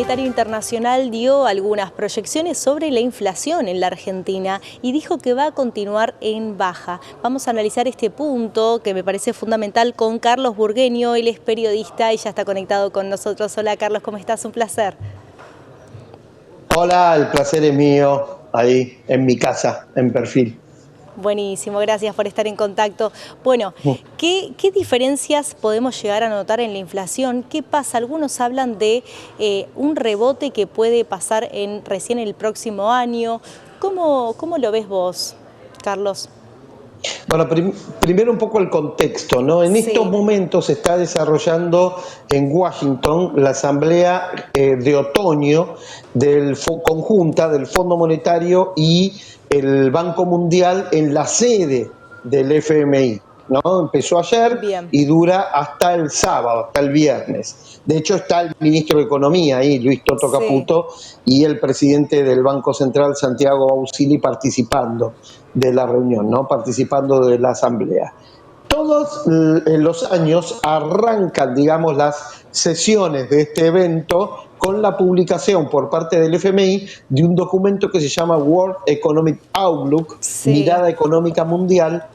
Monetario Internacional dio algunas proyecciones sobre la inflación en la Argentina y dijo que va a continuar en baja. Vamos a analizar este punto que me parece fundamental con Carlos Burgueño. Él es periodista y ya está conectado con nosotros. Hola Carlos, ¿cómo estás? Un placer. Hola, el placer es mío, ahí en mi casa, en Perfil. Buenísimo, gracias por estar en contacto. Bueno, ¿qué diferencias podemos llegar a notar en la inflación? ¿Qué pasa? Algunos hablan de un rebote que puede pasar recién el próximo año. ¿Cómo lo ves vos, Carlos? Bueno, primero un poco el contexto, ¿no? En estos Sí. momentos se está desarrollando en Washington la asamblea de otoño conjunta del Fondo Monetario y el Banco Mundial en la sede del FMI, ¿no? Empezó ayer Bien. y dura hasta el sábado, hasta el viernes. De hecho está el ministro de Economía ahí, Luis Toto Sí. Caputo, y el presidente del Banco Central, Santiago Ausili, participando de la reunión, ¿no? Participando de la asamblea. Todos los años arrancan, digamos, las sesiones de este evento con la publicación por parte del FMI de un documento que se llama World Economic Outlook, Sí. Mirada Económica Mundial,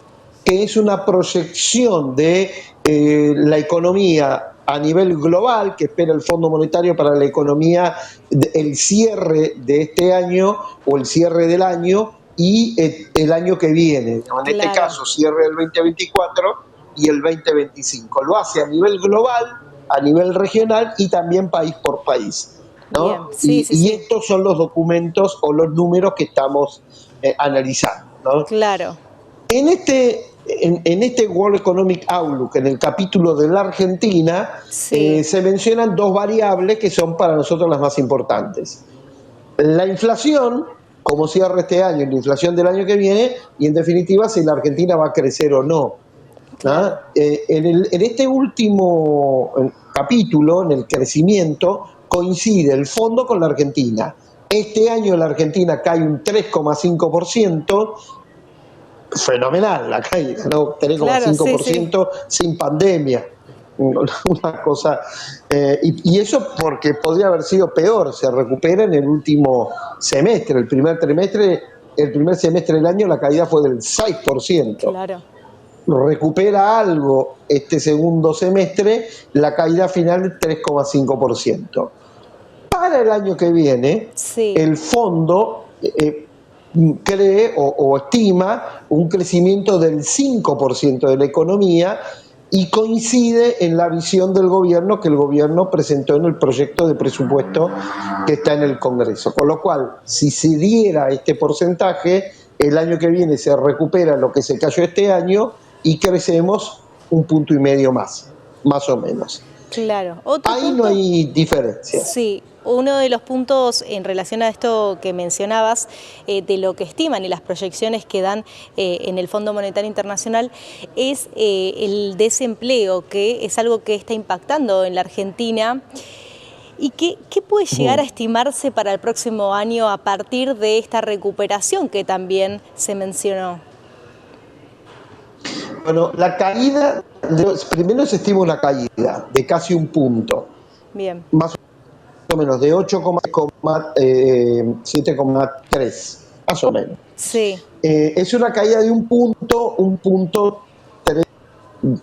que es una proyección de la economía a nivel global que espera el Fondo Monetario para la economía, el cierre de este año o el cierre del año y el año que viene. En este Claro. caso, cierre del 2024 y el 2025. Lo hace a nivel global, a nivel regional y también país por país, Bien. ¿no? Sí. Y estos son los documentos o los números que estamos analizando, ¿no? Claro. En este World Economic Outlook, en el capítulo de la Argentina, Sí. se mencionan dos variables que son para nosotros las más importantes. La inflación, cómo cierra este año, la inflación del año que viene, y en definitiva si la Argentina va a crecer o no. Claro. En este último capítulo, en el crecimiento, coincide el fondo con la Argentina. Este año la Argentina cae un 3,5%, fenomenal la caída, ¿no? Claro, sí, sí. 3,5% sin pandemia. Una cosa, y eso porque podría haber sido peor, se recupera en el último semestre, el primer semestre del año la caída fue del 6%. Claro. Recupera algo este segundo semestre, la caída final del 3,5%. Para el año que viene, Sí. el fondo cree o estima un crecimiento del 5% de la economía y coincide en la visión del gobierno que el gobierno presentó en el proyecto de presupuesto que está en el Congreso. Con lo cual, si se diera este porcentaje, el año que viene se recupera lo que se cayó este año y crecemos 1,5 puntos más o menos. Claro. Otro Ahí no punto. hay diferencias. Sí, uno de los puntos en relación a esto que mencionabas, de lo que estiman y las proyecciones que dan en el Fondo Monetario Internacional, es el desempleo, que es algo que está impactando en la Argentina. ¿Y qué puede llegar a estimarse para el próximo año a partir de esta recuperación que también se mencionó? Bueno, la caída, primero se estima una caída de casi 1 punto, Bien. más o menos de 8,7,3, más o menos. Sí. Es una caída de 1,3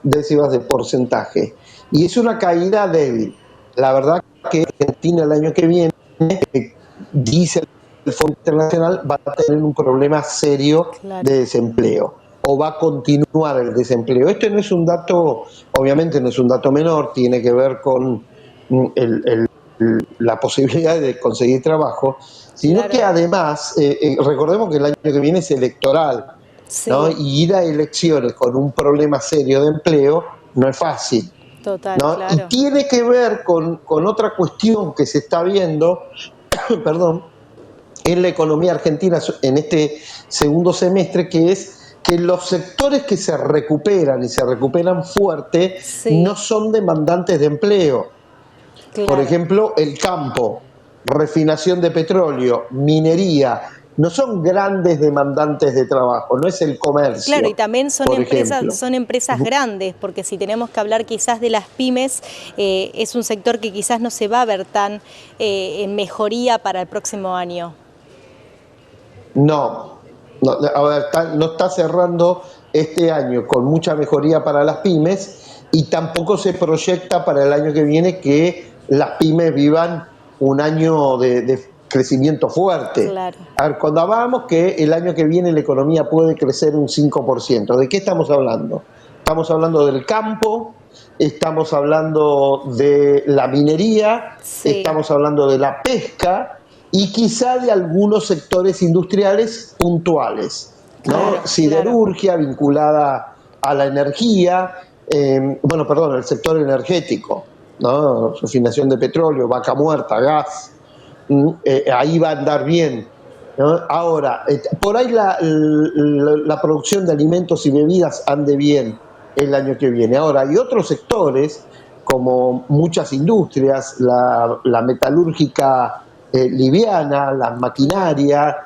décimas de porcentaje. Y es una caída débil. La verdad que Argentina el año que viene, dice el Fondo Internacional, va a tener un problema serio Claro. de desempleo. O va a continuar el desempleo. Este no es un dato, obviamente no es un dato menor, tiene que ver con la posibilidad de conseguir trabajo, sino Claro. que además, recordemos que el año que viene es electoral, ¿no? Sí. Y ir a elecciones con un problema serio de empleo no es fácil, Total, ¿no? Y claro. tiene que ver con otra cuestión que se está viendo, perdón, en la economía argentina en este segundo semestre, que es que los sectores que se recuperan y se recuperan fuerte Sí. no son demandantes de empleo. Por Claro. ejemplo, el campo, refinación de petróleo, minería, no son grandes demandantes de trabajo, no es el comercio. Claro, y también por ejemplo. son empresas grandes, porque si tenemos que hablar quizás de las pymes, es un sector que quizás no se va a ver tan en mejoría para el próximo año. No, no, a ver, no está cerrando este año con mucha mejoría para las pymes y tampoco se proyecta para el año que viene que las pymes vivan un año de crecimiento fuerte. Claro. A ver, cuando hablamos que el año que viene la economía puede crecer un 5%, ¿de qué estamos hablando? Estamos hablando del campo, estamos hablando de la minería, Sí. estamos hablando de la pesca y quizá de algunos sectores industriales puntuales, ¿no? Claro, Siderurgia vinculada a la energía, el sector energético, ¿no? Refinación de petróleo, vaca muerta, gas, ahí va a andar bien, ¿no? Ahora, por ahí la producción de alimentos y bebidas ande bien el año que viene. Ahora, hay otros sectores, como muchas industrias, la metalúrgica liviana, la maquinaria,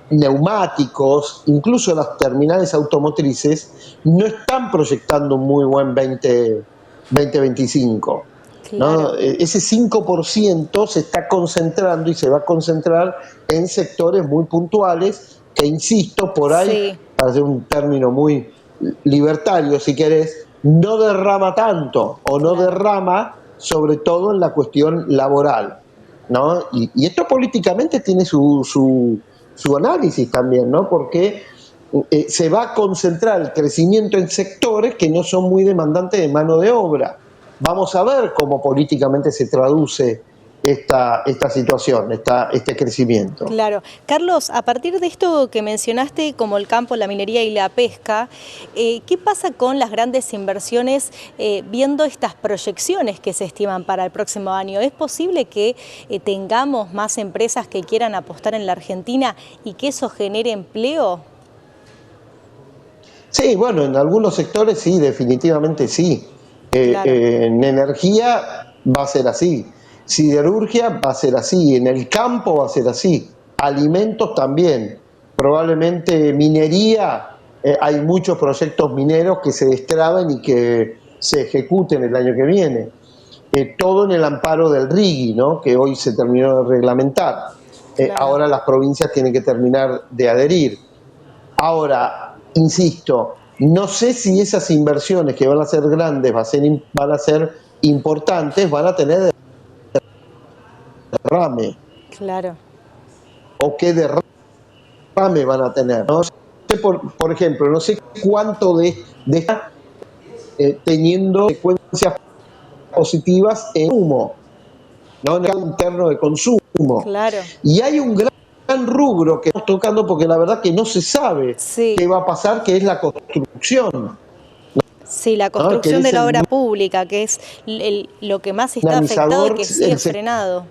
neumáticos, incluso las terminales automotrices, no están proyectando un muy buen 2025. claro. ¿No? Ese 5% se está concentrando y se va a concentrar en sectores muy puntuales que, insisto, por ahí, Sí. para hacer un término muy libertario, si querés, no derrama tanto o no Claro. derrama sobre todo en la cuestión laboral, ¿no? Y esto políticamente tiene su análisis también, ¿no? Porque se va a concentrar el crecimiento en sectores que no son muy demandantes de mano de obra. Vamos a ver cómo políticamente se traduce esta situación, este crecimiento. Claro. Carlos, a partir de esto que mencionaste, como el campo, la minería y la pesca, ¿qué pasa con las grandes inversiones viendo estas proyecciones que se estiman para el próximo año? ¿Es posible que tengamos más empresas que quieran apostar en la Argentina y que eso genere empleo? Sí, bueno, en algunos sectores sí, definitivamente sí. Claro. En energía va a ser así, siderurgia va a ser así, en el campo va a ser así, alimentos también, probablemente minería, hay muchos proyectos mineros que se destraben y que se ejecuten el año que viene. Todo en el amparo del RIGI, ¿no? Que hoy se terminó de reglamentar. Claro. Ahora las provincias tienen que terminar de adherir. Ahora, insisto, no sé si esas inversiones que van a ser grandes, van a ser importantes, van a tener derrame. Claro. ¿O qué derrame van a tener? No sé, por ejemplo, no sé cuánto de está teniendo consecuencias positivas en consumo, ¿no? En el interno de consumo. Claro. Y hay un gran rubro que estamos tocando porque la verdad que no se sabe Sí. qué va a pasar, que es la construcción. Sí, la ¿No? construcción Que de es la el obra pública, que es lo que más está afectado y dinamizador, que sigue frenado.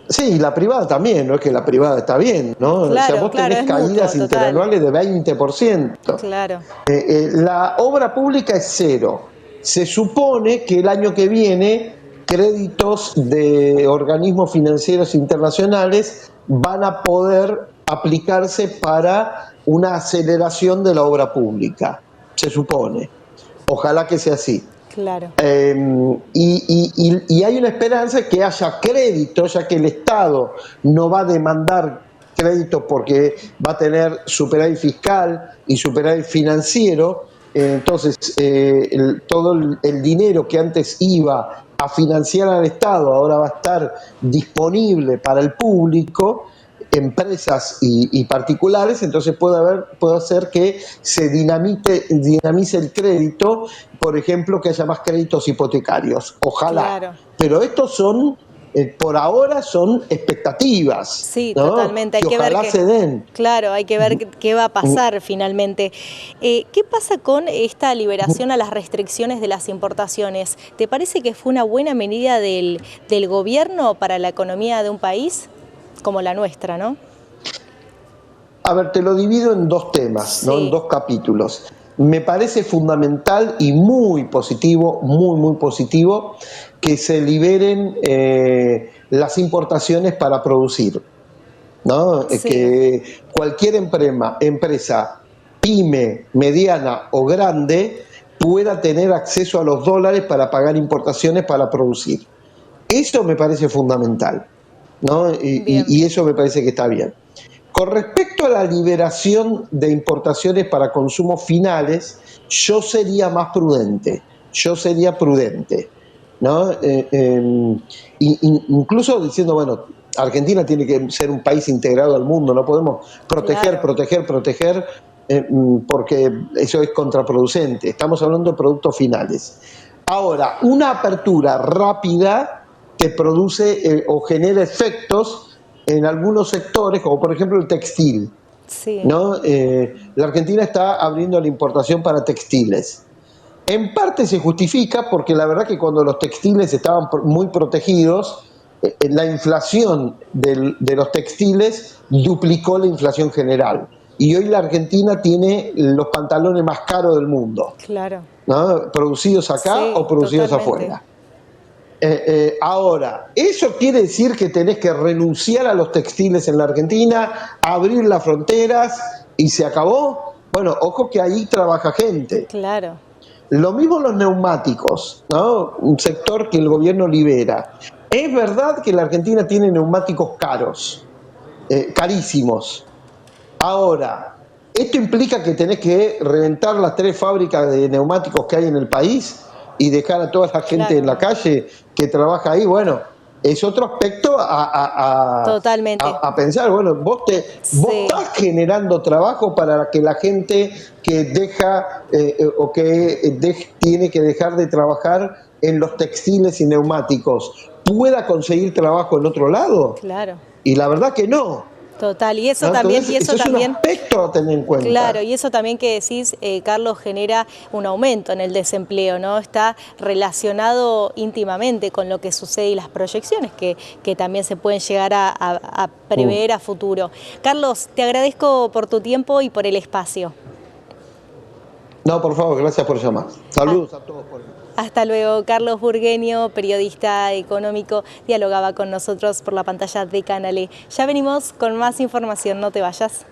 Sí, la privada también, no es que la privada está bien, ¿no? O sea, Claro, vos claro, tenés es mutuo, caídas total. interanuales de 20%. Claro. La obra pública es cero. Se supone que el año que viene créditos de organismos financieros internacionales van a poder aplicarse para una aceleración de la obra pública. Se supone. Ojalá que sea así. Claro. Y hay una esperanza de que haya crédito, ya que el Estado no va a demandar crédito porque va a tener superávit fiscal y superávit financiero. Entonces, todo el dinero que antes iba a financiar al Estado ahora va a estar disponible para el público, empresas y particulares, entonces puede hacer que se dinamice el crédito, por ejemplo, que haya más créditos hipotecarios. Ojalá. Claro. Pero estos son, por ahora, son expectativas, Sí, ¿no? totalmente. Hay Que que ver ojalá se den. claro, hay que ver qué va a pasar finalmente. ¿Qué pasa con esta liberación a las restricciones de las importaciones? ¿Te parece que fue una buena medida del gobierno para la economía de un país como la nuestra, no? A ver, te lo divido en dos temas, ¿no? En Sí. dos capítulos. Me parece fundamental y muy positivo, muy positivo, que se liberen las importaciones para producir. ¿no? Sí, Que cualquier empresa, pyme, mediana o grande, pueda tener acceso a los dólares para pagar importaciones para producir. Eso me parece fundamental, ¿no? bien, Y eso me parece que está bien. Con respecto a la liberación de importaciones para consumos finales, yo sería prudente, ¿no? Incluso diciendo, bueno, Argentina tiene que ser un país integrado al mundo, no podemos proteger, claro, proteger, proteger, porque eso es contraproducente. Estamos hablando de productos finales. Ahora, una apertura rápida que produce o genera efectos en algunos sectores, como por ejemplo el textil, sí, ¿no? La Argentina está abriendo la importación para textiles. En parte se justifica porque la verdad que cuando los textiles estaban muy protegidos, la inflación de los textiles duplicó la inflación general. Y hoy la Argentina tiene los pantalones más caros del mundo, claro, ¿no? Producidos acá sí, o producidos totalmente. afuera. Ahora, ¿eso quiere decir que tenés que renunciar a los textiles en la Argentina, abrir las fronteras y se acabó? Bueno, ojo que ahí trabaja gente. Claro, Lo mismo los neumáticos, ¿no? Un sector que el gobierno libera. Es verdad que la Argentina tiene neumáticos caros, carísimos. Ahora, ¿esto implica que tenés que reventar las 3 fábricas de neumáticos que hay en el país y dejar a toda la gente en claro, la no, calle que trabaja ahí? Bueno, es otro aspecto totalmente. a pensar. Bueno, vos Sí, estás generando trabajo para que la gente que deja o que tiene que dejar de trabajar en los textiles y neumáticos pueda conseguir trabajo en otro lado. claro, Y la verdad que no. total. ¿No? Y Entonces, eso eso es un también. aspecto a tener en Claro, cuenta. y eso también que decís, Carlos, genera un aumento en el desempleo, ¿no? Está relacionado íntimamente con lo que sucede y las proyecciones que también se pueden llegar a Mm. prever a futuro. Carlos, te agradezco por tu tiempo y por el espacio. No, por favor, gracias por llamar. Ah, Saludos a todos por ahí. hasta luego. Carlos Burgueño, periodista económico, dialogaba con nosotros por la pantalla de Canal E. Ya venimos con más información, no te vayas.